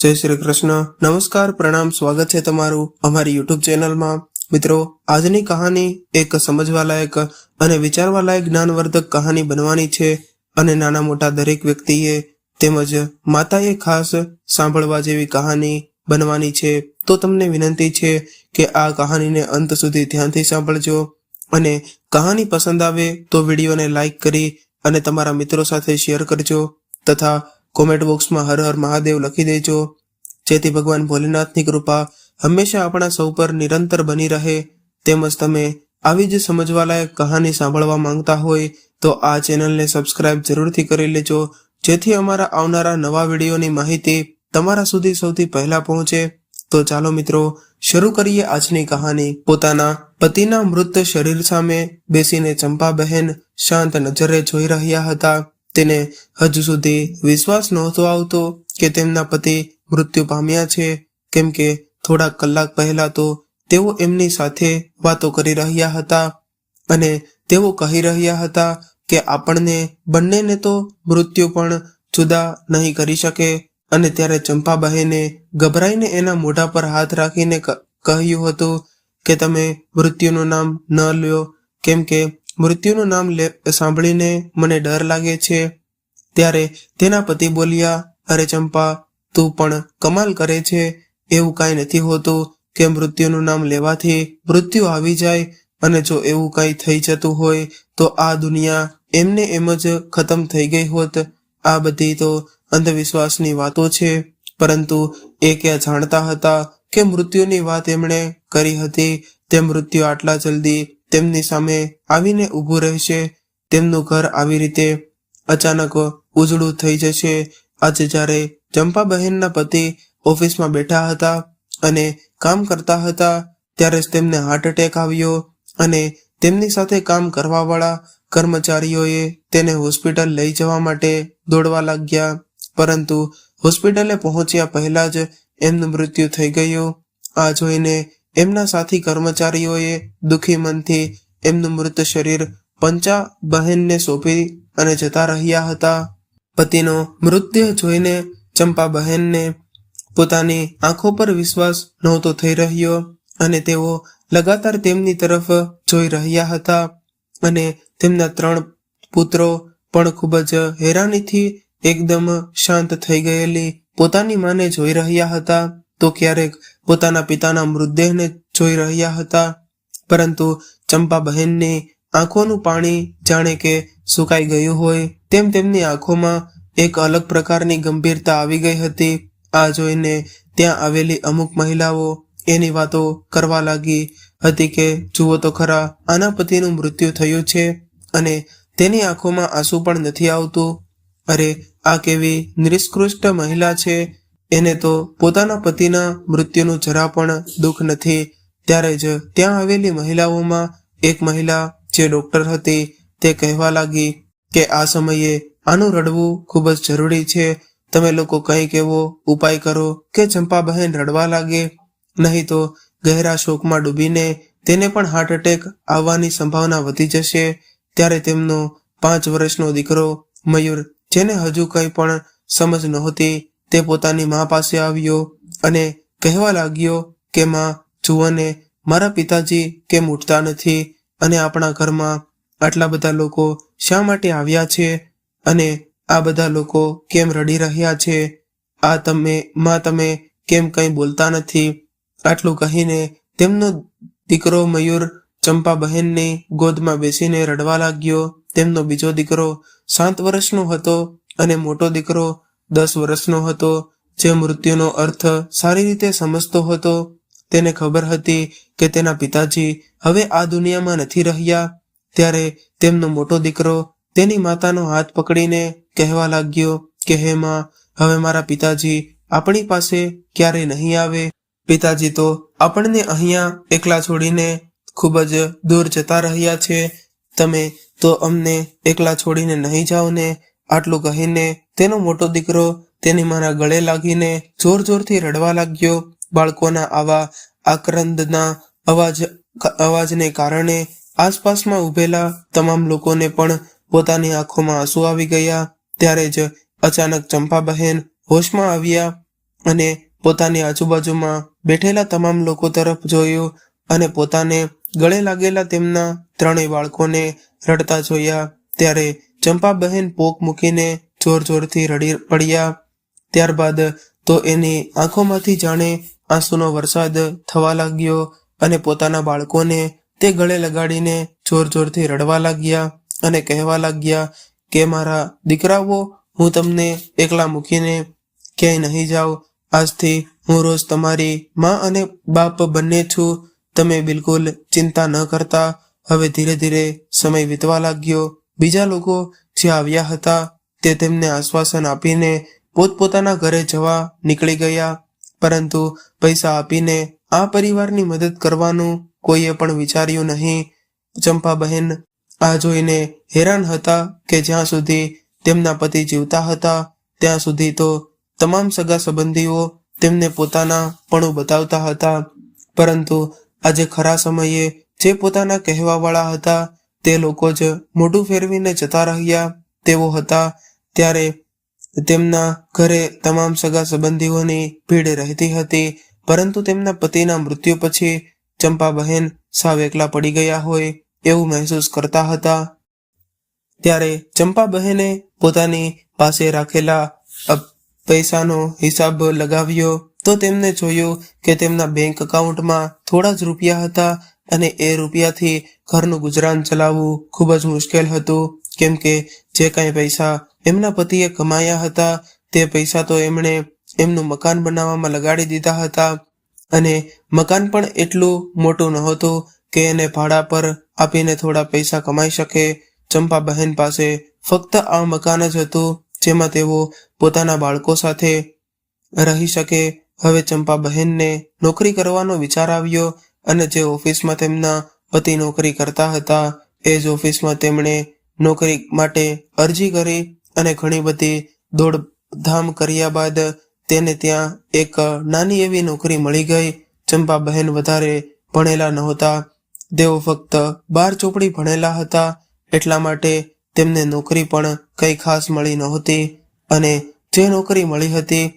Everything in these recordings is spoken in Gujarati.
જય શ્રી કૃષ્ણ. નમસ્કાર, પ્રણામ, સ્વાગત છે તમારું અમારી યુટ્યુબ ચેનલમાં. મિત્રો, આજની કહાની એક સમજવાલાયક અને વિચારવાલાયક જ્ઞાનવર્ધક કહાની બનવાની છે અને નાના મોટા દરેક વ્યક્તિએ તેમજ માતાએ ખાસ સાંભળવા જેવી કહાની બનવાની છે. તો તમને વિનંતી છે કે આ કહાનીને અંત સુધી ધ્યાનથી સાંભળજો અને કહાની પસંદ આવે તો વિડીયોને લાઈક કરી અને તમારા મિત્રો સાથે શેર કરજો તથા કોમેન્ટ બોક્સમાં હર હર મહાદેવ લખી દેજો, જેથી ભગવાન ભોલેનાથની કૃપા હંમેશા આપણા સૌ પર નિરંતર બની રહે. તેમજ તમે આવી જ સમજવાલાયક કહાની સાંભળવા માંગતા હોય તો આ ચેનલને સબસ્ક્રાઇબ જરૂરથી કરી લેજો, જેથી અમારા આવનારા નવા વિડીયોની માહિતી તમારા સુધી સૌથી પહેલા પહોંચે. તો ચાલો મિત્રો, શરૂ કરીએ આજની કહાની. પોતાના પતિના મૃત શરીર સામે બેસીને ચંપાબહેન શાંત નજરે જોઈ રહ્યા હતા. તેને હજુ સુધી વિશ્વાસ નહોતો આવતો કે તેમના પતિ મૃત્યુ પામ્યા છે, કેમ કે થોડા કલાક પહેલા તો તેઓ એમની સાથે વાતો કરી રહ્યા હતા અને તેઓ કહી રહ્યા હતા કે આપણને બંનેને તો મૃત્યુ પણ જુદા નહીં કરી શકે. અને ત્યારે ચંપાબહેને ગભરાઈને એના મોઢા પર હાથ રાખીને કહ્યું હતું કે તમે મૃત્યુનું નામ ન લ્યો, કેમ કે મૃત્યુનું નામ સાંભળીને મને ડર લાગે છે. ત્યારે તેના પતિ બોલ્યા, અરે ચંપા, તું પણ કમાલ કરે છે. એવું કાંઈ નથી હોતું કે મૃત્યુનું નામ લેવાથી મૃત્યુ આવી જાય, અને જો એવું કાંઈ થઈ જતું હોય તો આ દુનિયા એમને એમ જ ખતમ થઈ ગઈ હોત. આ બધી તો અંધવિશ્વાસની વાતો છે, પરંતુ એ ક્યાં જાણતા હતા કે મૃત્યુની વાત એમણે કરી હતી તે મૃત્યુ આટલા જલ્દી તેમની સામે આવીને ઊભું રહેશે. તેમનું ઘર આવી રીતે અચાનક ઉજળું થઈ જશે. આજે જ્યારે ચંપાબહેનના પતિ ઓફિસમાં બેઠા હતા અને કામ કરતા હતા ત્યારે જ તેમને હાર્ટ એટેક આવ્યો અને તેમની સાથે કામ કરવાવાળા કર્મચારીઓએ તેને હોસ્પિટલ લઈ જવા માટે દોડવા લાગ્યા, પરંતુ હોસ્પિટલે પહોંચ્યા પહેલા જ એમનું મૃત્યુ થઈ ગયું. આ જોઈને એમના સાથી કર્મચારીઓએ દુઃખી મનથી એમનું મૃત શરીર પંચાબહેનને સોંપી અને જતા રહ્યા હતા. પતિનો મૃત્યુ જોઈને ચંપાબહેનને પોતાની આંખો પર વિશ્વાસ નહોતો થઈ રહ્યો અને તેઓ લગાતાર તેમની તરફ જોઈ રહ્યા હતા. અને તેમના 3 પુત્રો પણ ખૂબ જ હેરાનીથી એકદમ શાંત થઈ ગયેલી પોતાની માને જોઈ રહ્યા હતા, તો ક્યારેક પોતાના પિતાના મૃતદેહને જોઈ રહ્યા હતા. પરંતુ ચંપાબહેનની આંખોનું પાણી જાણે કે સુકાઈ ગયું હોય તેમ તેમની આંખોમાં એક અલગ પ્રકારની ગંભીરતા આવી ગઈ હતી. આ જોઈને ત્યાં આવેલી અમુક મહિલાઓ એની વાતો કરવા લાગી હતી કે જુઓ તો ખરા, આના પતિનું મૃત્યુ થયું છે અને તેની આંખોમાં આંસુ પણ નથી આવતું. અરે, આ કેવી નિષ્કૃષ્ટ મહિલા છે, એને તો પોતાના પતિના મૃત્યુનું જરા પણ દુઃખ નથી. ત્યારે જ ત્યાં આવેલી મહિલાઓમાં એક મહિલા જે ડોક્ટર હતી તે કહેવા લાગી કે આ સમયે આનું રડવું ખૂબ જ જરૂરી છે. તમે લોકો કંઈક એવો ઉપાય કરો કે ચંપાબહેન રડવા લાગે, નહીં તો ગહેરા શોકમાં ડૂબીને તેને પણ હાર્ટ એટેક આવવાની સંભાવના વધી જશે. ત્યારે તેમનો 5 વર્ષનો દીકરો મયુર, જેને હજુ કંઈ પણ સમજ નહોતી, તે પોતાની મા પાસે આવ્યો અને કહેવા લાગ્યો કે માં, જુઓ ને, મારા પિતાજી કેમ ઉઠતા નથી અને આપણા ઘરમાં આટલા બધા લોકો શા માટે આવ્યા છે અને આ બધા લોકો કેમ રડી રહ્યા છે? આ તમે કેમ કંઈ બોલતા નથી? આટલું કહીને તેમનો દીકરો મયુર ચંપાબહેનની ગોદમાં બેસીને રડવા લાગ્યો. તેમનો બીજો દીકરો 7 વર્ષનો હતો અને મોટો દીકરો 10 વર્ષનો હતો, જે મૃત્યુનો અર્થ સારી રીતે સમજતો હતો. તેને ખબર હતી કે તેના પિતાજી હવે આ દુનિયામાં નથી રહ્યા. ત્યારે તેમનો મોટો દીકરો તેની માતાનો હાથ પકડીને કહેવા લાગ્યો કે હે માં, હવે મારા પિતાજી આપણી પાસે ક્યારેય નહીં આવે. પિતાજી તો આપણને અહીંયા એકલા છોડીને ખૂબ જ દૂર જતા રહ્યા છે. તમે તો અમને એકલા છોડીને નહીં જાઓ ને. આટલું કહીને તેનો મોટો દીકરો તેની માના ગળે લાગીને જોર જોરથી રડવા લાગ્યો. બાળકોના આવા આક્રંદના અવાજને કારણે આસપાસમાં ઊભેલા તમામ લોકોને પણ પોતાની આંખોમાં આંસુ આવી ગયા. ત્યારે જ અચાનક ચંપાબહેન હોશમાં આવ્યા અને પોતાની આજુબાજુમાં બેઠેલા તમામ લોકો તરફ જોયું અને પોતાને ગળે લાગેલા તેમના ત્રણેય બાળકોને રડતા જોયા. ત્યારે ચંપાબહેન પોક મૂકીને જોર જોરથી રડી પડ્યા. ત્યારબાદ તો એની આંખોમાંથી જાણે આંસુનો વરસાદ થવા લાગ્યો અને પોતાના બાળકોને તે ગળે લગાડીને જોર જોરથી રડવા લાગ્યા અને કહેવા લાગ્યા કે મારા દીકરાઓ, હું તમને એકલા મૂકીને ક્યાંય નહીં જાઉં. આજથી હું રોજ તમારી માં અને બાપ બંને છું. તમે બિલકુલ ચિંતા ન કરતા. હવે ધીરે ધીરે સમય વીતવા લાગ્યો. બીજા લોકો જે આવ્યા હતા તે તેમને આશ્વાસન આપીને પોતપોતાના ઘરે જવા નીકળી ગયા, પરંતુ પૈસા આપીને આ પરિવારની મદદ કરવાનું કોઈએ પણ વિચાર્યું નહીં. ચંપાબહેન આ જોઈને હેરાન હતા કે જ્યાં સુધી તેમના પતિ જીવતા હતા ત્યાં સુધી તો તમામ સગા સંબંધીઓ તેમને પોતાના પણું બતાવતા હતા, પરંતુ આજે ખરા સમયે જે પોતાના કહેવાવાળા હતા તે લોકો જ મોઢું ફેરવીને જતા રહ્યા તેવો હતા. ત્યારે તેમના ઘરે તમામ સગા સંબંધીઓની ભીડ રહેતી હતી, પરંતુ તેમના પતિના મૃત્યુ પછી ચંપાબહેન સાવ એકલા પડી ગયા હોય એવું મહેસૂસ કરતા હતા. ત્યારે ચંપાબહેને પોતાની પાસે રાખેલા પૈસાનો હિસાબ લગાવ્યો તો તેમને જોયું કે તેમના બેંક એકાઉન્ટમાં થોડા જ રૂપિયા હતા અને એ રૂપિયાથી ઘરનું ગુજરાન ચલાવવું ખૂબ જ મુશ્કેલ હતું, કેમ કે જે કાંઈ પૈસા એમના પતિએ કમાયા હતા તે પૈસા તો એમણે એમનું મકાન બનાવવામાં લગાડી દીધા હતા અને મકાન પણ એટલું મોટું નહોતું કે એને ભાડા પર આપીને થોડા પૈસા કમાઈ શકે. ચંપાબહેન પાસે ફક્ત આ મકાન જ હતું જેમાં તેઓ પોતાના બાળકો સાથે રહી શકે. હવે ચંપાબહેનને નોકરી કરવાનો વિચાર આવ્યો અને જે ઓફિસમાં તેમના પતિ નોકરી કરતા હતા એ જ ઓફિસમાં તેમણે નોકરી માટે અરજી કરી અને ઘણી બધી દોડધામ કર્યા બાદ તેને ત્યાં એક નાની એવી નોકરી મળી ગઈ. ચંપાબહેન વધારે ભણેલા નહોતા, તેઓ ફક્ત 12 ચોપડી ભણેલા હતા, એટલા માટે તેમને નોકરી પણ કંઈ ખાસ મળી નહોતી અને જે નોકરી મળી હતી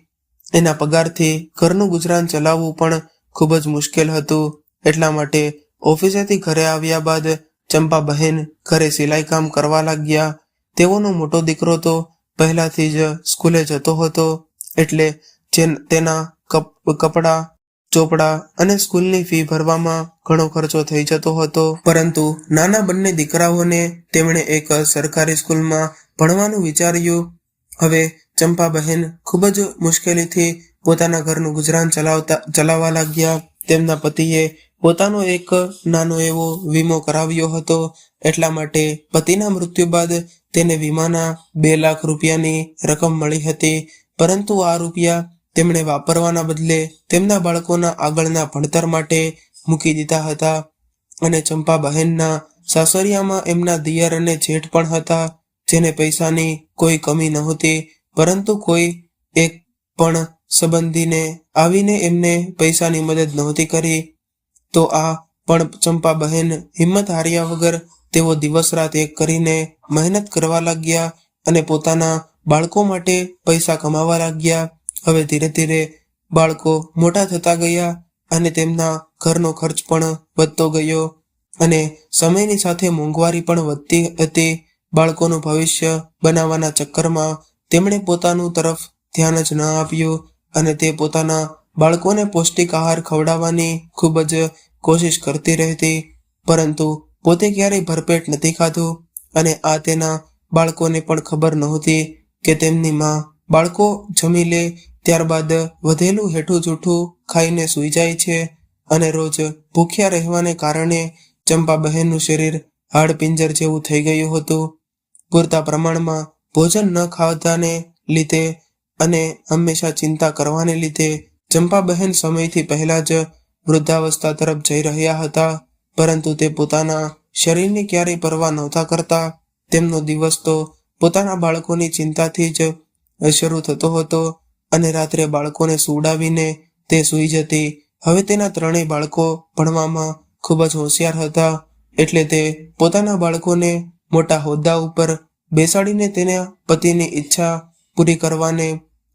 એના પગારથી ઘરનું ગુજરાન ચલાવવું પણ ખૂબ જ મુશ્કેલ હતું. એટલા માટે ઓફિસેથી ઘરે આવ્યા બાદ ચંપાબહેન ઘરે સિલાઈ કામ કરવા લાગ્યા. તેઓનો મોટો દીકરો તો પહેલાથી જ સ્કૂલે જતો હતો, એટલે તેના કપડાં, ચોપડા અને સ્કૂલની ફી ભરવામાં ઘણો ખર્ચો થઈ જતો હતો. પરંતુ નાના બંને દીકરાઓને તેમણે એક સરકારી સ્કૂલમાં ભણવાનું વિચાર્યું. હવે ચંપાબહેન ખૂબ જ મુશ્કેલીથી પોતાના ઘરનું ગુજરાન ચલાવવા લાગ્યા. તેમના પતિએ પોતાનો એક નાનો એવો વીમો કરાવ્યો હતો, એટલા માટે પતિના મૃત્યુ બાદ તેને વીમાના 2 લાખ રૂપિયાની રકમ મળી હતી, પરંતુ આ રૂપિયા તેમણે વાપરવાના બદલે તેમના બાળકોના આગળના ભણતર માટે મૂકી દીધા હતા. અને ચંપાબહેનના સાસરિયામાં એમના દિયર અને જેઠ પણ હતા, જેને પૈસાની કોઈ કમી નહોતી, પરંતુ કોઈ એક પણ સંબંધીને આવીને એમને પૈસાની મદદ નહોતી કરી. તો આ પણ ચંપાબહેન હિંમત હાર્યા વગર તેઓ દિવસ રાત એક કરીને મહેનત કરવા લાગ્યા અને પોતાના બાળકો માટે પૈસા કમાવા લાગ્યા. હવે ધીરે ધીરે બાળકો મોટા થતા ગયા અને તેમના ઘરનો ખર્ચ પણ વધતો ગયો અને સમયની સાથે મોંઘવારી પણ વધતી હતી. બાળકોનું ભવિષ્ય બનાવવાના ચક્કરમાં તેમણે પોતાનું તરફ ધ્યાન જ ન આપ્યું અને તે પોતાના બાળકોને પૌષ્ટિક આહાર ખવડાવવાની ખૂબ જ કોશિશ કરતી રહેતી, પરંતુ પોતે ક્યારેય ભરપેટ નથી ખાધું અને આ તેના બાળકોને પણ ખબર નહોતી કે તેમની માં બાળકો જમી લે ત્યારબાદ વધેલું હેઠું જૂઠું ખાઈને સૂઈ જાય છે અને રોજ ભૂખ્યા રહેવાને કારણે ચંપાબહેનનું શરીર હાડપિંજર જેવું થઈ ગયું હતું. પૂરતા પ્રમાણમાં ભોજન ન ખાવાને લીધે અને હંમેશા ચિંતા કરવાને લીધે ચંપાબહેન સમયથી પહેલા જ વૃદ્ધાવસ્થા તરફ જઈ રહ્યા હતા, પરંતુ તે પોતાના શરીરની ક્યારેય પરવા નહોતા કરતા. તેમનો દિવસ તો પોતાના બાળકોની ચિંતાથી જ શરૂ થતો હતો અને રાત્રે બાળકોને સુવડાવીને તે સૂઈ જતી. હવે તેના 3 બાળકો ભણવામાં ખૂબ જ હોશિયાર હતા, એટલે તે પોતાના બાળકોને મોટા હોદ્દા ઉપર બેસાડીને તેના પતિની ઈચ્છા પૂરી કરવાને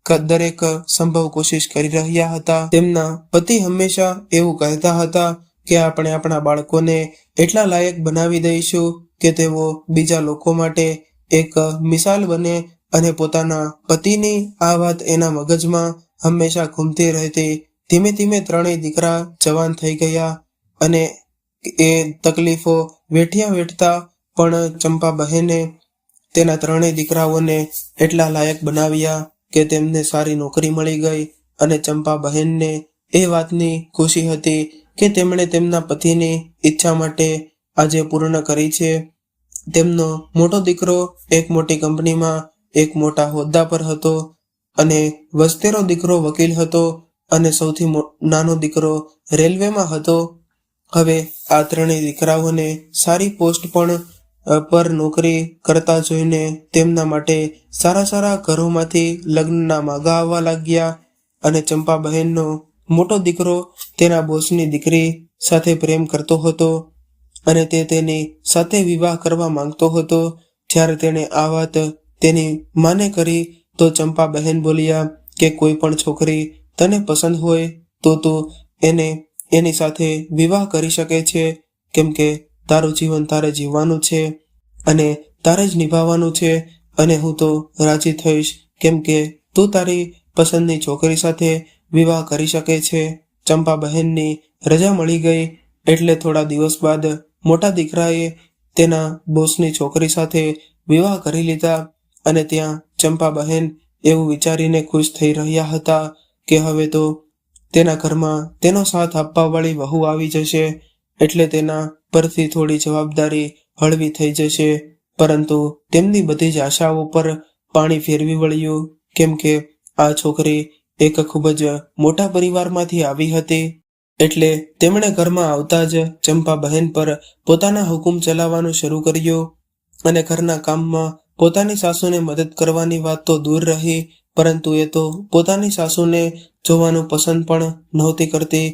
દરેક સંભવ કોશિશ કરી રહ્યા હતા. તેમના પતિ હંમેશા એવું કહેતા હતા કે આપણે આપણા બાળકોને એટલા લાયક બનાવી દઈશું કે તેઓ બીજા લોકો માટે એક મિસાલ બને, અને પોતાના પતિની આ વાત એના મગજમાં હંમેશા ઘૂમતી રહેતી. ધીમે ધીમે ત્રણેય દીકરા જવાન થઈ ગયા, અને એ તકલીફો વેઠ્યા વેઠતા પણ ચંપા બહેને તેના ત્રણેય દીકરાઓને એટલા લાયક બનાવ્યા કે તેમને સારી નોકરી મળી ગઈ. અને ચંપા બહેનને એ વાતની ખુશી હતી કે તેમણે તેમના પતિની ઈચ્છા માટે આજે પૂર્ણ કરી છે. તેમનો મોટો દીકરો એક મોટી કંપનીમાં એક મોટા હોદ્દા પર હતો, અને વસ્તેરો દીકરો વકીલ હતો, અને સૌથી નાનો દીકરો રેલવેમાં હતો. હવે આ ત્રણેય દીકરાઓને સારી પોસ્ટ પર નોકરી કરતા જોઈને તેમના માટે સારા સારા ઘરોમાંથી લગ્નના માગા આવવા લાગ્યા. અને ચંપા બહેનનો મોટો દીકરો તેના બોસની દીકરી સાથે પ્રેમ કરતો હતો, અને તે તેની સાથે વિવાહ કરવા માંગતો હતો. જ્યારે તેણે આ વાત તેની માને કરી તો ચંપા બહેન બોલ્યા કે કોઈ પણ છોકરી તને પસંદ હોય તો તું એની સાથે વિવાહ કરી શકે છે, કેમ કે તારું જીવન તારે જીવવાનું છે અને તારે જ નિભાવવાનું છે. અને હું તો રાજી થઈશ, કેમ કે તું તારી પસંદની છોકરી સાથે વિવાહ કરી શકે છે. ચંપા બહેનની રજા મળી ગઈ એટલે થોડા દિવસ બાદ મોટા દીકરાએ તેના બોસની છોકરી સાથે વિવાહ કરી લીધા. અને ત્યાં ચંપા બહેન એવું વિચારીને ખુશ થઈ રહ્યા હતા કે હવે તો તેના ઘરમાં તેનો સાથ આપવાવાળી વહુ આવી જશે, એટલે તેના પરથી થોડી જવાબદારી હળવી થઈ જશે. પરંતુ તેમની બધી જ આશાઓ પર પાણી ફેરવી વળ્યું, કેમ કે આ છોકરી એક ખૂબ જ મોટા પરિવારમાંથી આવી હતી. એટલે તેમણે ઘરમાં આવતા જ ચંપા બહેન પર પોતાના હુકુમ ચલાવવાનું શરૂ કર્યું. અને ઘરના કામમાં પોતાની સાસુને મદદ કરવાની વાત તો દૂર રહી, પરંતુ એ તો પોતાની સાસુને જોવાનું પસંદ પણ નહોતી કરતી.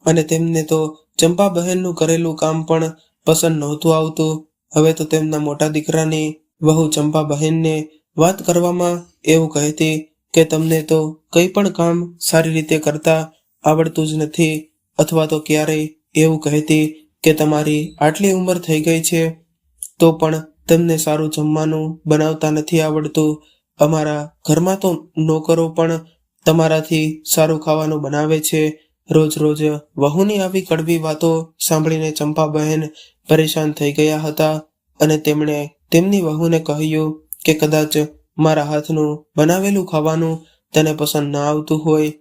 અને તેમને તો ચંપા બહેનનું કરેલું કામ પણ પસંદ નહોતું આવતું. હવે તો તેમના મોટા દીકરાની વહુ ચંપા બહેનને વાત કરવામાં એવું કહેતી કે તમને તો કંઈ પણ કામ સારી રીતે કરતા આવડતું જ નથી, અથવા તો ક્યારેય એવું કહેતી કે તમારી આટલી ઉંમર થઈ ગઈ છે તો પણ તમને સારું જમવાનું બનાવતા નથી આવડતું. અમારા ઘરમાં તો નોકરો પણ તમારાથી સારું ખાવાનું બનાવે છે. રોજ રોજ વહુની આવી કડવી વાતો સાંભળીને ચંપા બહેન પરેશાન થઈ ગયા હતા. અને તેમણે તેમની વહુને કહ્યું કે કદાચ મારા હાથનું બનાવેલું ખાવાનું તને પસંદ ન આવતું હોય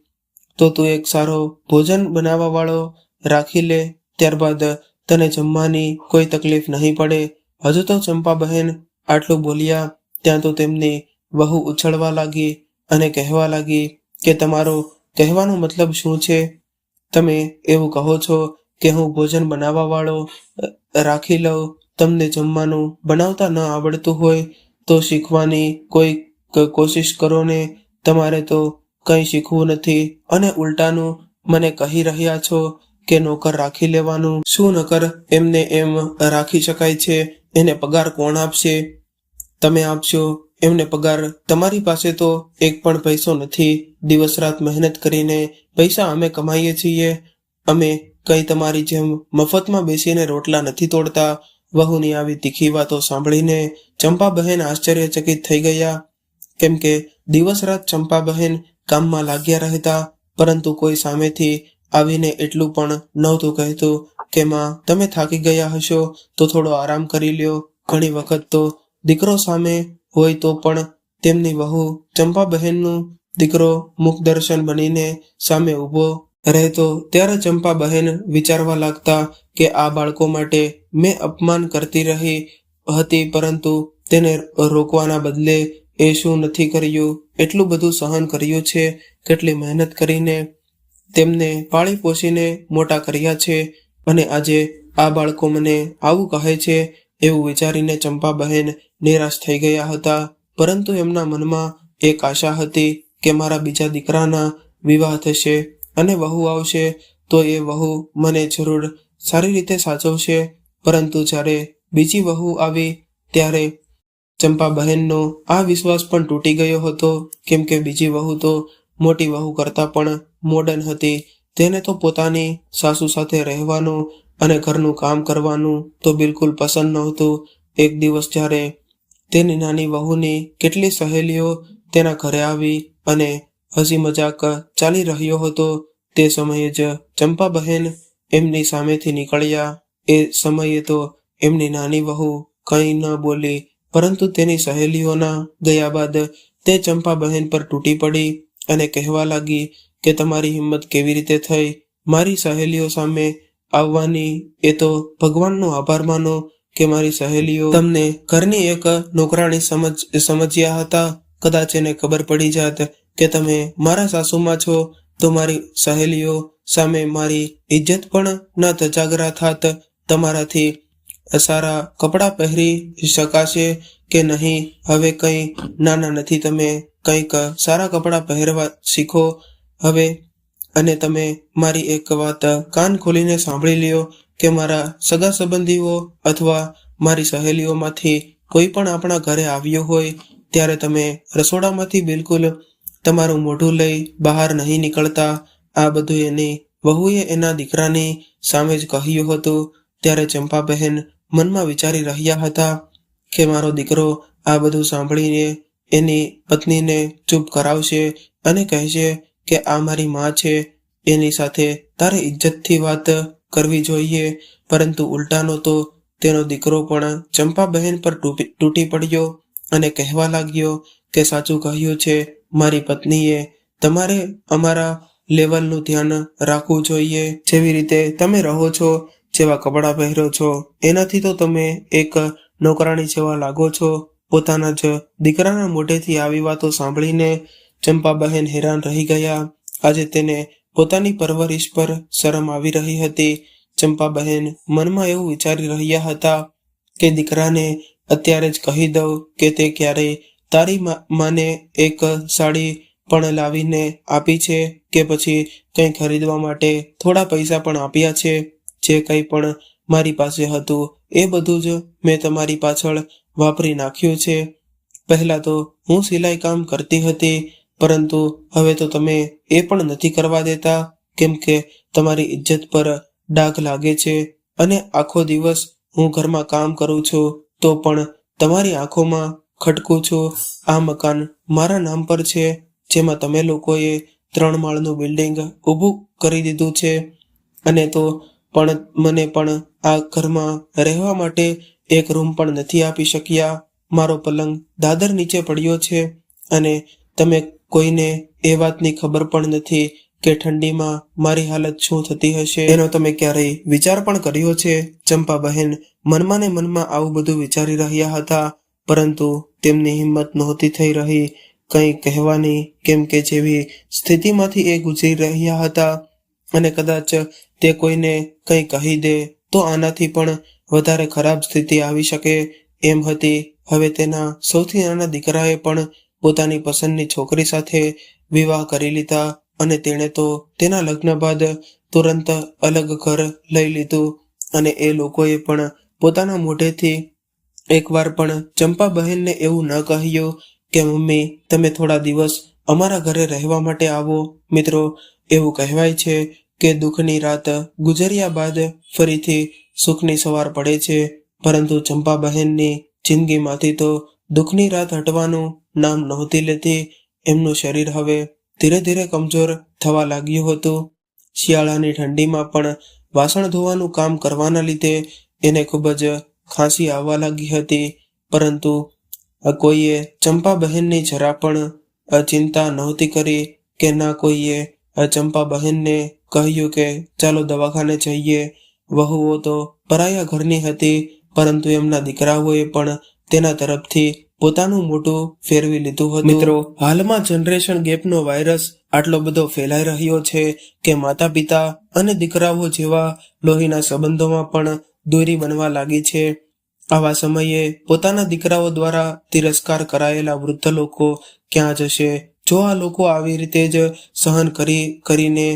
તો તું એક સારો ભોજન બનાવવાવાળો રાખી લે, ત્યારબાદ તને જમવાની કોઈ તકલીફ નહીં પડે. હજુ તો ચંપા બહેન આટલું બોલ્યા ત્યાં તો તેમની વહુ ઉછળવા લાગી અને કહેવા લાગી કે તમારો કહેવાનો મતલબ શું છે? તમે એવું કહો છો કે હું ભોજન બનાવવાવાળો રાખી લઉં? તમને જમવાનું બનાવતા ન આવડતું હોય તો શીખવાની કોઈ કોશિશ કરો ને. તમારે તો કંઈ શીખવું નથી, અને ઉલટાનું મને કહી રહ્યા છો કે નોકર રાખી લેવાનું. શું નોકર એમને એમ રાખી શકાય છે? એને પગાર કોણ આપશે? તમે આપશો એમને પગાર? તમારી પાસે તો એક પણ પૈસો નથી. દિવસ રાત મહેનત કરીને પૈસા અમે કમાઈએ છીએ. અમે કંઈ તમારી જેમ મફતમાં બેસીને રોટલા નથી તોડતા. વહુની આવી તીખી વાતો સાંભળીને ચંપા બહેન આશ્ચર્યચકિત થઈ ગયા, કેમ કે દિવસ રાત ચંપા બહેન કામમાં લાગ્યા રહેતા, પરંતુ કોઈ સામેથી આવીને એટલું પણ નહોતું કહેતું કે માં તમે થાકી ગયા હશો તો થોડો આરામ કરી લ્યો. ઘણી વખત તો દીકરો સામે હોય તો પણ તેમની વહુ ચંપા બહેનનું દીકરો મુખદર્શન બનીને સામે ઊભો રહેતો. ત્યારે ચંપા બહેન વિચારવા લાગતા કે આ બાળકો માટે મેં અપમાન કરતી રહી હતી, પરંતુ તેને રોકવાના બદલે એ શું નથી કર્યું? એટલું બધું સહન કર્યું છે, કેટલી મહેનત કરીને તેમને પાળી પોષીને મોટા કર્યા છે, અને આજે આ બાળકો મને આવું કહે છે. એવું વિચારીને ચંપા બહેન નિરાશ થઈ ગયા હતા. પરંતુ એમના મનમાં એક આશા હતી કે મારા બીજા દીકરાના વિવાહ થશે અને વહુ આવશે તો એ વહુ મને જરૂર સારી રીતે સાચવશે. પરંતુ જ્યારે બીજી વહુ આવી ત્યારે ચંપા બહેનનો આ વિશ્વાસ પણ તૂટી ગયો હતો, કેમ કે બીજી વહુ તો મોટી વહુ કરતાં પણ મોડર્ન હતી. તેને તો પોતાની સાસુ સાથે રહેવાનું અને ઘરનું કામ કરવાનું તો બિલકુલ પસંદ નહોતું. એક દિવસ જ્યારે તેની નાની વહુની કેટલી સહેલીઓ તેના ઘરે આવી અને હસી મજાક ચાલી રહ્યો હતો, તે સમયે જ ચંપા બહેન એમની સામેથી નીકળ્યા. એ સમયે તો એમની નાની વહુ કંઈ ન બોલી, પરંતુ તેની સહેલીઓના ગયા બાદ તે ચંપા બહેન પર તૂટી પડી અને કહેવા લાગી કે તમારી હિંમત કેવી રીતે થઈ મારી સહેલીઓ સામે આવવાની? એ તો ભગવાનનો આભાર માનો કે મારી સહેલીઓ તમને ઘરની એક નોકરાણી સમજ્યા હતા. કદાચ એને ખબર પડી જાત કે તમે મારા સાસુમાં છો તો મારી સહેલીઓ સામે મારી ઇજ્જત પણ ન તજાગરા થાત. તમારાથી સારા કપડાં પહેરી શકાશે કે નહીં? હવે કંઈ નાના નથી તમે, કંઈક સારા કપડાં પહેરવા શીખો હવે. અને તમે મારી એક વાત કાન ખોલીને સાંભળી લ્યો કે મારા સગા સંબંધીઓ અથવા મારી સહેલીઓમાંથી કોઈ પણ આપણા ઘરે આવ્યો હોય ત્યારે તમે રસોડામાંથી બિલકુલ તમારું મોઢું લઈ બહાર નહીં નીકળતા. આ બધું એની વહુએ એના દીકરાની સામે જ કહ્યું હતું. ત્યારે ચંપા બહેન મનમાં વિચારી રહ્યા હતા કે મારો દીકરો આ બધું સાંભળીને એની પત્નીને ચૂપ કરાવશે અને કહેશે કે આ મારી માં છે, એની સાથે તારે ઇજ્જતથી વાત કરવી જોઈએ. પરંતુ ઉલટાનો તો તેનો દીકરો પણ ચંપા બહેન પર તૂટી પડ્યો અને કહેવા લાગ્યો કે સાચું કહ્યું છે મારી પત્નીએ, તમારે અમારા લેવલનું ધ્યાન રાખવું જોઈએ. જેવી રીતે તમે રહો છો, જેવા કપડાં પહેરો છો, એનાથી તો તમે એક નોકરાણી જેવા લાગો છો. પોતાના જ દીકરાના મોઢેથી આવી વાતો સાંભળીને ચંપા બહેન હેરાન રહી ગયા. આજે તેને પોતાની પરવરિશ પર શરમ આવી રહી હતી. ચંપા બહેન મનમાં એવું વિચારી રહ્યા હતા કે દીકરાને અત્યારે જ કહી દઉં કે તે ક્યારેય તારી માને એક સાડી પણ લાવીને આપી છે કે પછી કંઈ ખરીદવા માટે થોડા પૈસા પણ આપ્યા છે. જે કંઈ પણ મારી પાસે હતું એ બધું જ મેં તમારી પાછળ વાપરી નાખ્યું છે. પહેલાં તો હું સિલાઈ કામ કરતી હતી, પરંતુ હવે તો તમે એ પણ નથી કરવા દેતા, કેમ કે તમારી ઇજ્જત પર ડાઘ લાગે છે. અને આખો દિવસ હું ઘરમાં કામ કરું છું તો પણ તમારી આંખોમાં ખટકું છું. આ મકાન મારા નામ પર છે, જેમાં તમે લોકોએ 3 માળનું બિલ્ડિંગ ઊભું કરી દીધું છે. અને તો પણ મને પણ આ ઘરમાં રહેવા માટે એક રૂમ પણ નથી આપી શક્યા. મારો પલંગ દાદર નીચે પડ્યો છે અને તમે કોઈને એ વાતની ખબર પણ નથી કે ઠંડીમાં મારી હાલત શું થતી હશે. એનો તમે ક્યારેય વિચાર પણ કર્યો છે? ચંપા બહેન મનમાં ને મનમાં આવું બધું વિચારી રહ્યા હતા, પરંતુ તેમની હિંમત નહોતી થઈ રહી કંઈ કહેવાની, કેમ કે જેવી સ્થિતિમાંથી એ ગુજરી રહ્યા હતા અને કદાચ તે કોઈને કંઈ કહી દે તો આનાથી પણ વધારે ખરાબ સ્થિતિ આવી શકે એમ હતી. હવે તેના સૌથી નાના દીકરાએ પણ પોતાની પસંદની છોકરી સાથે વિવાહ કરી લીધા અને તેણે તો તેના લગ્ન બાદ તુરંત અલગ ઘર લઈ લીધું. અને એ લોકોએ પણ પોતાના મોઢેથી એકવાર પણ ચંપા બહેનને એવું ન કહ્યું કે મમ્મી તમે થોડા દિવસ અમારા ઘરે રહેવા માટે આવો. મિત્રો, એવું કહેવાય છે કે દુઃખની રાત ગુજર્યા બાદ ફરીથી સુખની સવાર પડે છે, પરંતુ ચંપા બહેનની જિંદગીમાંથી તો દુઃખની રાત હટવાનું નામ નહોતી લેતી. એમનું શરીર હવે ધીરે ધીરે કમજોર થવા લાગ્યું હતું. શિયાળાની ઠંડીમાં પણ વાસણ ધોવાનું કામ કરવાના લીધે એને ખૂબ જ ખાંસી આવવા લાગી હતી. પરંતુ કોઈએ ચંપા બહેનની જરા પણ ચિંતા નહોતી કરી કે ના કોઈએ ચંપા બહેનને કહ્યું કે ચાલો દવાખાને જઈએ. વહુઓ તો પરાયા ઘરની હતી, પરંતુ એમના દીકરાઓએ પણ તેના તરફથી પોતાનું મોઢું ફેરવી લીધું હતું. મિત્રો, હાલમાં જનરેશન ગેપનો વાયરસ આટલો બધો ફેલાઈ રહ્યો છે કે માતા પિતા અને દીકરાઓ જેવા લોહીના સંબંધોમાં પણ દૂરી બનવા લાગી છે. આવા સમયે પોતાના દીકરાઓ દ્વારા તિરસ્કાર કરાયેલા વૃદ્ધ લોકો ક્યાં જશે? જો આ લોકો આવી રીતે જ સહન કરીને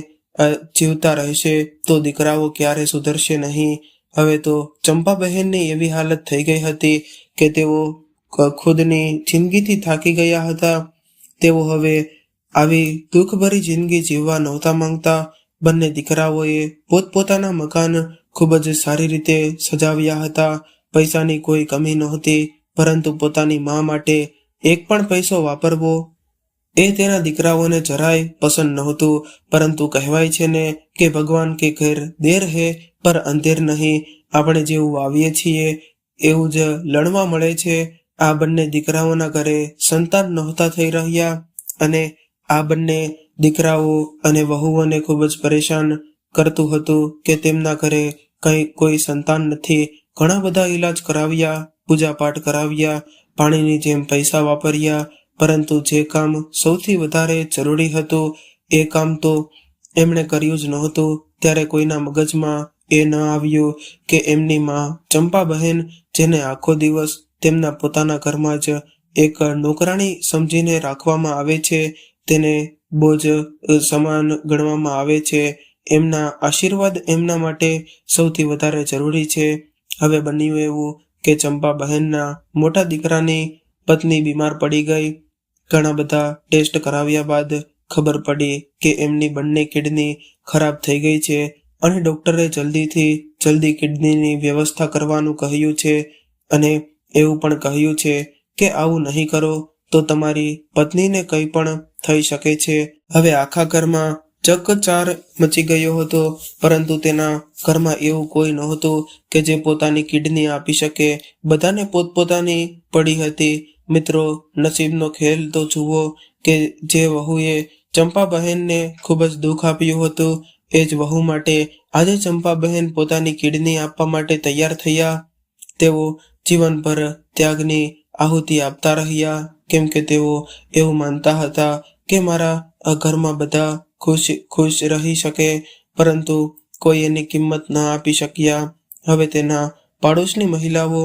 જીવતા રહેશે તો દીકરાઓ ક્યારે સુધરશે નહીં. હવે તો ચંપા બહેનની એવી હાલત થઈ ગઈ હતી કે તેઓ ખુદની જિંદગીથી થાકી ગયા હતા. તેઓ હવે આવી દુઃખભરી જિંદગી જીવવા નહોતા માંગતા. બંને દીકરાઓએ પોતપોતાના મકાન ખૂબ જ સારી રીતે સજાવ્યા હતા. પૈસાની કોઈ કમી નહોતી, પરંતુ પોતાની મા માટે એક પણ પૈસો વાપરવો એ તેના દીકરાઓને જરાય પસંદ નહોતું. પરંતુ કહેવાય છે ને કે ભગવાન કે ઘેર દેર હે પર અંધેર નહીં. આપણે જેવું વાવીએ છીએ એવું જ લણવા મળે છે. આ બંને દીકરાઓના ઘરે સંતાન નહોતા થઈ રહ્યા અને આ બંને દીકરાઓ અને વહુઓને ખૂબ જ પરેશાન કરતું હતું કે તેમના ઘરે કોઈ સંતાન નથી. ઘણા બધા ઈલાજ કરાવ્યા, પૂજાપાઠ કરાવ્યા, પાણીની જેમ પૈસા વાપર્યા, પરંતુ જે કામ સૌથી વધારે જરૂરી હતું એ કામ તો એમણે કર્યું જ નહોતું. ત્યારે કોઈના મગજમાં એ ન આવ્યું કે એમની માં ચંપાબહેન, જેને આખો દિવસ તેમના પોતાના ઘરમાં જ એક નોકરાણી સમજીને રાખવામાં આવે છે, તેને બોજ સમાન ગણવામાં આવે છે, એમના આશીર્વાદ એમના માટે સૌથી વધારે જરૂરી છે. હવે બન્યું એવું કે ચંપાબહેનના મોટા દીકરાની પત્ની બીમાર પડી ગઈ. ઘણા બધા ટેસ્ટ કરાવ્યા બાદ ખબર પડી કે એમની બંને કિડની ખરાબ થઈ ગઈ છે અને ડૉક્ટરે જલ્દીથી જલ્દી કિડનીની વ્યવસ્થા કરવાનું કહ્યું છે અને એવું પણ કહ્યું છે કે આવું નહીં કરો તો તમારી પત્નીને કંઈ પણ થઈ શકે છે. હવે આખા ઘરમાં ચકચાર મચી ગયો હતો, પરંતુ તેના ઘરમાં એવું કોઈ નહોતું કે જે પોતાની કિડની આપી શકે. બધાને પોતપોતાની પડી હતી. મિત્રો, નસીબનો ખેલ તો જુઓ કે જે વહુએ ચંપાબહેનને ખૂબ જ દુઃખ આપ્યું હતું, એ જ વહુ માટે આજે ચંપાબહેન પોતાની કિડની આપવા માટે તૈયાર થયા. તેઓ જીવનભર ત્યાગની આહુતિ આપતા રહ્યા, કેમ કે તેઓ એવું માનતા હતા કે મારા ઘરમાં બધા ખુશ રહી શકે, પરંતુ કોઈ એની કિંમત ન આપી શક્યા. હવે તેના પાડોશની મહિલાઓ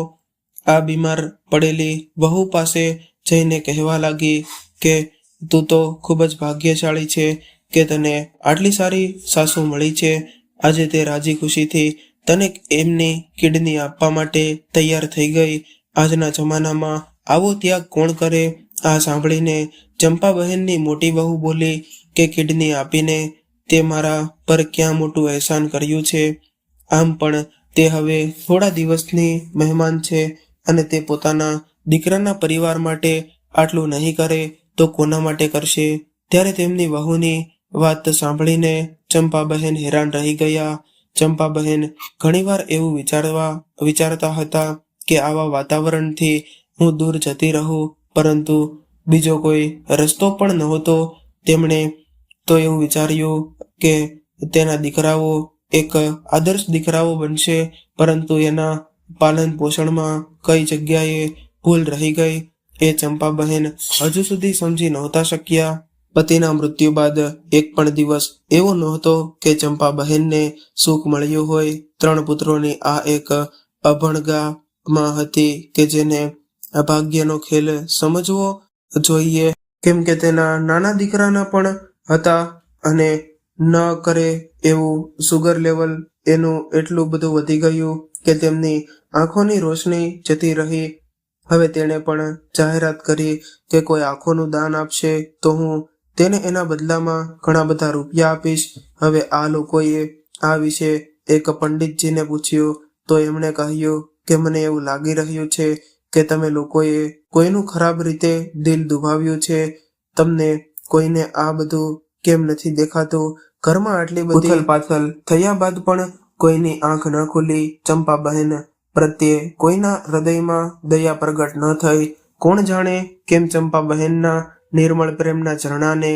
આ બીમાર પડેલી વહુ પાસે જઈને કહેવા લાગી કે તું તો ખૂબ જ ભાગ્યશાળી છે કે તને આટલી સારી સાસુ મળી છે. આજે તે રાજી ખુશીથી તને એમની કિડની આપવા માટે તૈયાર થઈ ગઈ. આજના જમાનામાં આવો ત્યાગ કોણ કરે? આ સાંભળીને ચંપાબહેનની મોટી વહુ બોલી કે કિડની આપીને તે મારા પર ક્યાં મોટું અહેસાન કર્યું છે. આમ પણ તે હવે થોડા દિવસની મહેમાન છે અને તે પોતાના દીકરાના પરિવાર માટે આટલું નહીં કરે તો કોના માટે કરશે? ત્યારે તેમની વહુની વાત સાંભળીને ચંપાબહેન હેરાન રહી ગયા. ચંપાબહેન ઘણીવાર એવું વિચારતા હતા કે આવા વાતાવરણથી હું દૂર જતી રહું, પરંતુ બીજો કોઈ રસ્તો પણ નહોતો. તેમણે તો એવું વિચાર્યું કે તેના દીકરાઓ એક આદર્શ દીકરાઓ બનશે, પરંતુ એના પાલન પોષણમાં કઈ જગ્યાએ ભૂલ રહી ગઈ એ ચંપાબહેન હજુ સુધી સમજી નહોતા શક્યા. પતિના મૃત્યુ બાદ એક પણ દિવસ એવો નહોતો કે ચંપાબહેનને સુખ મળ્યું હોય. 3 પુત્રોની આ એક અભણગામાં હતી કે જેને અભાગ્યનો ખેલ સમજવો જોઈએ, કેમ કે તેના નાના દીકરાના પણ હતા અને ન કરે એવું સુગર લેવલ એનું એટલું બધું વધી ગયું કે તેમની આંખોની રોશની જતી રહી. હવે તેણે પણ જાહેરાત કરી કે કોઈ આંખોનું દાન આપશે તો હું તેને એના બદલામાં ઘણા બધા રૂપિયા આપીશ. હવે આ લોકોએ આ વિશે એક પંડિતજીને પૂછ્યું તો એમણે કહ્યું કે મને એવું લાગી રહ્યું છે કે તમે લોકોએ કોઈનું ખરાબ રીતે દિલ દુભાવ્યું છે. તમને કોઈને આ બધું કેમ નથી દેખાતું? ઘરમાં આટલી બધી ઉથલ-પાથલ થયા બાદ પણ કોઈની આંખ ન ખુલી. ચંપાબહેન પ્રત્યે કોઈના હૃદયમાં દયા પ્રગટ ન થઈ. કોણ જાણે કેમ ચંપાબહેનના નિર્મળ પ્રેમના ઝરણાને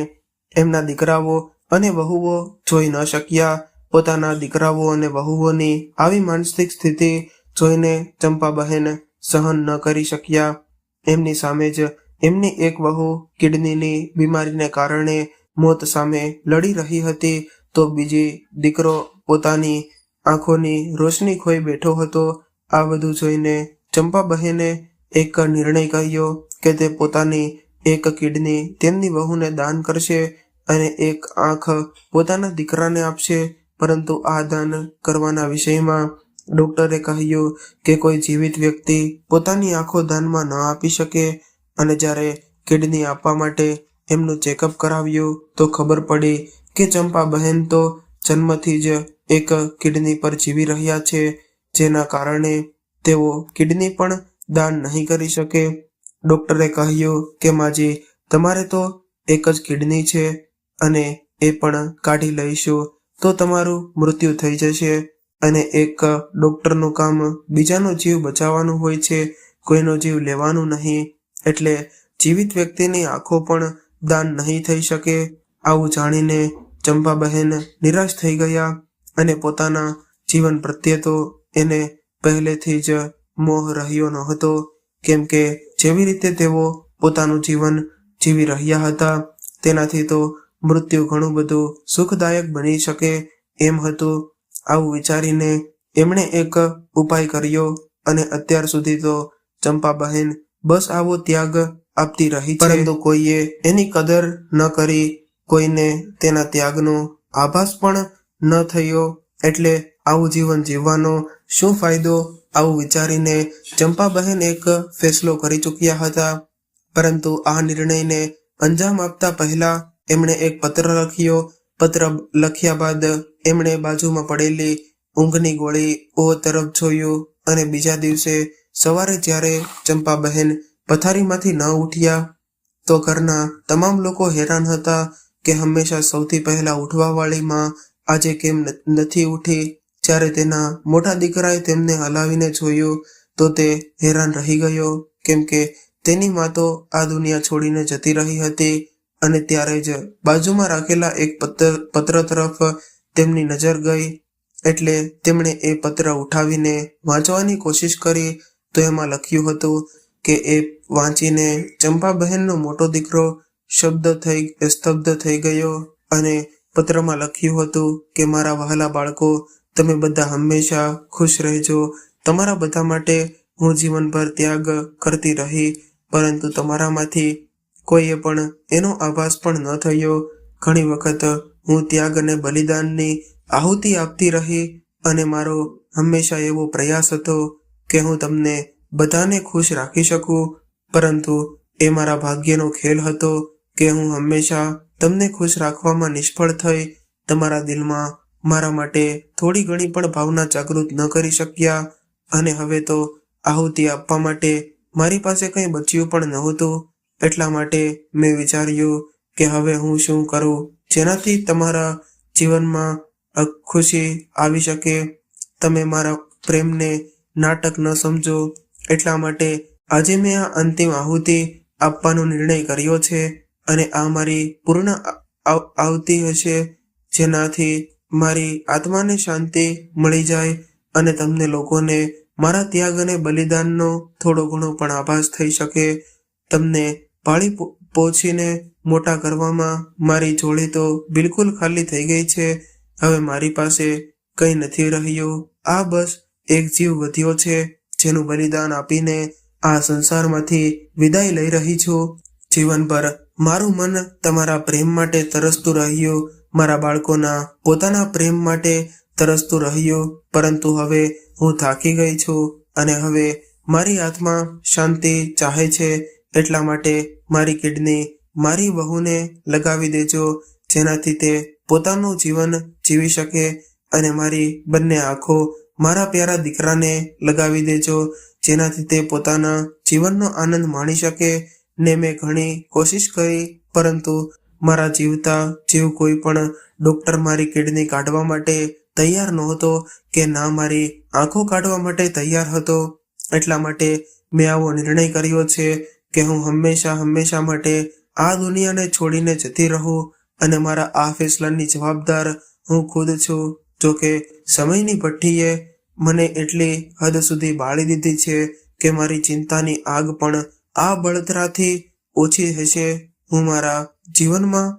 એમના દીકરાઓ અને વહુઓ જોઈ ન શક્યા. પોતાના દીકરાઓ અને વહુઓની આવી માનસિક સ્થિતિ જોઈને ચંપાબહેન સહન ન કરી શક્યા. એમની સામે જ એમની એક વહુ કિડનીની બીમારીને કારણે મોત સામે લડી રહી હતી, તો બીજી દીકરો પોતાની આંખોની રોશની ખોઈ બેઠો હતો. આ બધું જોઈને ચંપાબહેને એક નિર્ણય કર્યો કે તે પોતાની એક કિડની તેમની વહુને દાન કરશે અને એક આંખ પોતાના દીકરાને આપશે. પરંતુ આ દાન કરવાના વિષયમાં ડોક્ટરે કહ્યું કે કોઈ જીવિત વ્યક્તિ પોતાની આંખો દાનમાં ન આપી શકે, અને જ્યારે કિડની આપવા માટે એમનું ચેકઅપ કરાવ્યું તો ખબર પડી કે ચંપાબહેન તો જન્મથી જ એક કિડની પર જીવી રહ્યા છે, જેના કારણે તેઓ કિડની પણ દાન નહીં કરી શકે. ડોક્ટરે કહ્યું કે માજી, તમારે તો એક જ કિડની છે, અને એ પણ કાઢી લઈશું તો તમારું મૃત્યુ થઈ જશે. અને એક ડોક્ટરનું કામ બીજાનો જીવ બચાવવાનું હોય છે, કોઈનો જીવ લેવાનું નહીં. એટલે જીવિત વ્યક્તિની આંખો પણ દાન નહીં થઈ શકે. આવું જાણીને ચંપાબહેન નિરાશ થઈ ગયા, અને પોતાના જીવન પ્રત્યે તો એને પહેલેથી જ મોહ રહ્યો ન હતો, કેમ કે જેવી રીતે તેઓ પોતાનું જીવન જીવી રહ્યા હતા તેનાથી તો મૃત્યુ ઘણું બધું સુખદાયક બની શકે એમ હતું. આવું વિચારીને એમણે એક ઉપાય કર્યો, અને અત્યાર સુધી તો ચંપાબહેન બસ આવો ત્યાગ આપતી રહી છે, પરંતુ કોઈએ એની કદર ન કરી, કોઈને તેના ત્યાગનો આભાસ પણ ન થયો. એટલે આવું જીવન જીવવાનો શું ફાયદો? આવું વિચારીને ચંપાબહેન એક ફેસલો કરી ચૂક્યા હતા. પરંતુ આ નિર્ણયને અંજામ આપતા પહેલા એમણે એક પત્ર લખ્યો. પત્ર લખ્યા બાદ એમણે બાજુમાં પડેલી ઊંઘની ગોળીઓ તરફ જોયું, અને બીજા દિવસે સવારે જ્યારે ચંપાબહેન પથારીમાંથી ન ઉઠ્યા તો ઘરના તમામ લોકો હેરાન હતા કે હંમેશા સૌથી પહેલા ઉઠવાવાળી માં આજે કેમ નથી ઉઠી. જ્યારે તેના મોટા દીકરાએ તેમને હલાવીને જોયું તો તે હેરાન રહી ગયો, કેમ કે તેની માં તો આ દુનિયા છોડીને જતી રહી હતી. અને ત્યારે જ બાજુમાં રાખેલા એક પત્ર તરફ તેમની નજર ગઈ. એટલે તેમણે એ પત્ર ઉઠાવીને વાંચવાની કોશિશ કરી તો એમાં લખ્યું હતું કે એ વાંચીને ચંપાબહેનનો મોટો દીકરો સ્તબ્ધ થઈ ગયો, અને પત્રમાં લખ્યું હતું કે મારા વહાલા બાળકો, તમે બધા હંમેશા ખુશ રહેજો. તમારા બધા માટે હું જીવનભર ત્યાગ કરતી રહી, પરંતુ તમારામાંથી કોઈએ પણ એનો આભાસ પણ ન થયો. ઘણી વખત હું ત્યાગ અને બલિદાનની આહુતિ આપતી રહી, અને મારો હંમેશા એવો પ્રયાસ હતો કે હું તમને બધાને ખુશ રાખી શકું, પરંતુ એ મારા ભાગ્યનો ખેલ હતો કે હું હંમેશા તમને ખુશ રાખવામાં નિષ્ફળ થઈ. તમારા દિલમાં મારા માટે થોડી ઘણી પણ ભાવના જાગૃત ન કરી શક્યા, અને હવે તો આહુતિ આપવા માટે મારી પાસે કંઈ બચ્યું પણ નહોતું. એટલા માટે મેં વિચાર્યું કે હવે હું શું કરું જેનાથી તમારા જીવનમાં ખુશી આવી શકે. તમે મારા પ્રેમને નાટક ન સમજો. એટલા માટે આજે મેં આ અંતિમ આહુતિ આપવાનો નિર્ણય કર્યો છે, અને આ મારી પૂર્ણ આવતી હશે, જેનાથી મારી આત્માને શાંતિ મળી જાય, અને તમને લોકોને મારા ત્યાગ અને બલિદાનનો થોડો ઘણો પણ આભાસ થઈ શકે. તમને પાળી પોછીને મોટા કરવામાં મારી જોડી તો બિલકુલ ખાલી થઈ ગઈ છે. હવે મારી પાસે કંઈ નથી રહ્યું. આ બસ એક જીવ વધ્યો છે, જેનું બલિદાન આપીને આ સંસારમાંથી વિદાય લઈ રહી છું. જીવનભર મારું મન તમારા પ્રેમ માટે તરસતું રહ્યું, મારા બાળકોના પોતાના પ્રેમ માટે તરસતું રહ્યું, પરંતુ હવે હું થાકી ગઈ છું, અને હવે મારી આત્મા શાંતિ ચાહે છે. એટલા માટે મારી કિડની મારી વહુને લગાવી દેજો, જેનાથી તે પોતાનું જીવન જીવી શકે, અને મારી બંને આંખો મારા પ્યારા દીકરાને લગાવી દેજો, જેનાથી તે પોતાના જીવનનો આનંદ માણી શકે. ને મેં ઘણી કોશિશ કરી, પરંતુ મારા જીવતા જીવ કોઈ પણ ડોક્ટર મારી કિડની કાઢવા માટે તૈયાર નહોતો, કે ના મારી આંખો કાઢવા માટે તૈયાર હતો. એટલા માટે મેં આવો નિર્ણય કર્યો છે કે હું હંમેશા માટે આ દુનિયાને છોડીને જતી રહું, અને મારા આ ફેસલાની જવાબદાર હું ખુદ છું. જોકે સમયની ભઠ્ઠીએ મને એટલી હદ સુધી બાળી દીધી છે કે મારી ચિંતાની આગ પણ આ બળતરાથી ઓછી હશે. હું મારા જીવનમાં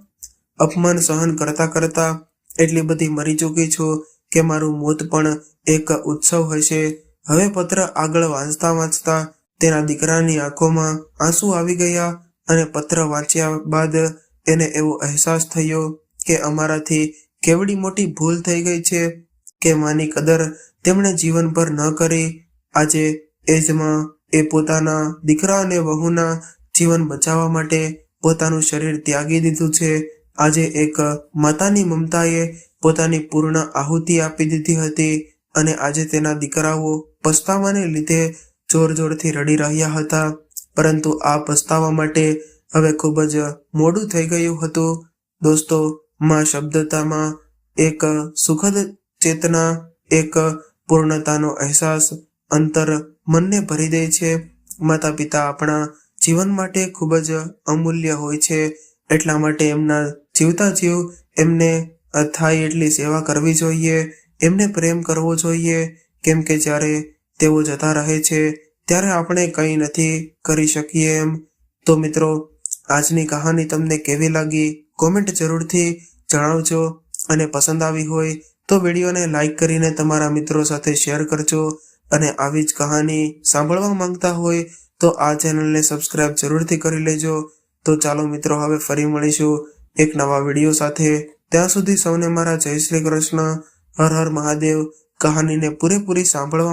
અપમાન સહન કરતા એટલી બધી મરી ચૂકી છું કે મારું મોત પણ એક ઉત્સવ હશે. હવે પત્ર આગળ વાંચતા તેના દીકરાની આંખોમાં આંસુ આવી ગયા, અને પત્ર વાંચ્યા બાદ એને એવો અહેસાસ થયો કે અમારાથી કેવડી મોટી ભૂલ થઈ ગઈ છે, કે માની કદર તેમણે જીવનભર ન કરી. આજે એજમાં એ પોતાના દીકરા અને વહુના જીવન બચાવવા માટે પોતાનું શરીર ત્યાગી દીધું છે. આજે એક માતાની મમતાએ પોતાની પૂર્ણ આહુતિ આપી દીધી હતી અને આજે તેના દીકરાઓ પસ્તાવાને લીધે જોરથી રડી રહ્યા હતા. પરંતુ આ પસ્તાવા માટે હવે ખૂબ જ મોડું થઈ ગયું હતું. દોસ્તો, માં શબ્દતામાં એક સુખદ ચેતના, એક પૂર્ણતાનો અહેસાસ અંતર મનને ભરી દે છે. માતા પિતા આપણા જીવન માટે ખૂબ જ અમૂલ્ય હોય છે. એટલા માટે એમના જીવતા જીવ એમને થાય એટલી સેવા કરવી જોઈએ, એમને પ્રેમ કરવો જોઈએ. કેમ કે જ્યારે તેઓ જતા રહે છે ત્યારે આપણે કંઈ નથી કરી શકીએ એમ. તો મિત્રો, આજની કહાની તમને કેવી લાગી કોમેન્ટ જરૂરથી જણાવજો અને પસંદ આવી હોય તો વિડીયોને લાઈક કરીને તમારા મિત્રો સાથે શેર કરજો. અને આવી જ કહાની સાંભળવા માંગતા હોય તો આ ચેનલને સબસ્ક્રાઇબ જરૂરથી કરી લેજો. તો ચાલો મિત્રો, હવે ફરી મળીશું એક નવા વિડીયો સાથે. ત્યાં સુધી સૌને મારા જય શ્રી કૃષ્ણ. હર હર મહાદેવ. કહાનીને પૂરેપૂરી સાંભળવા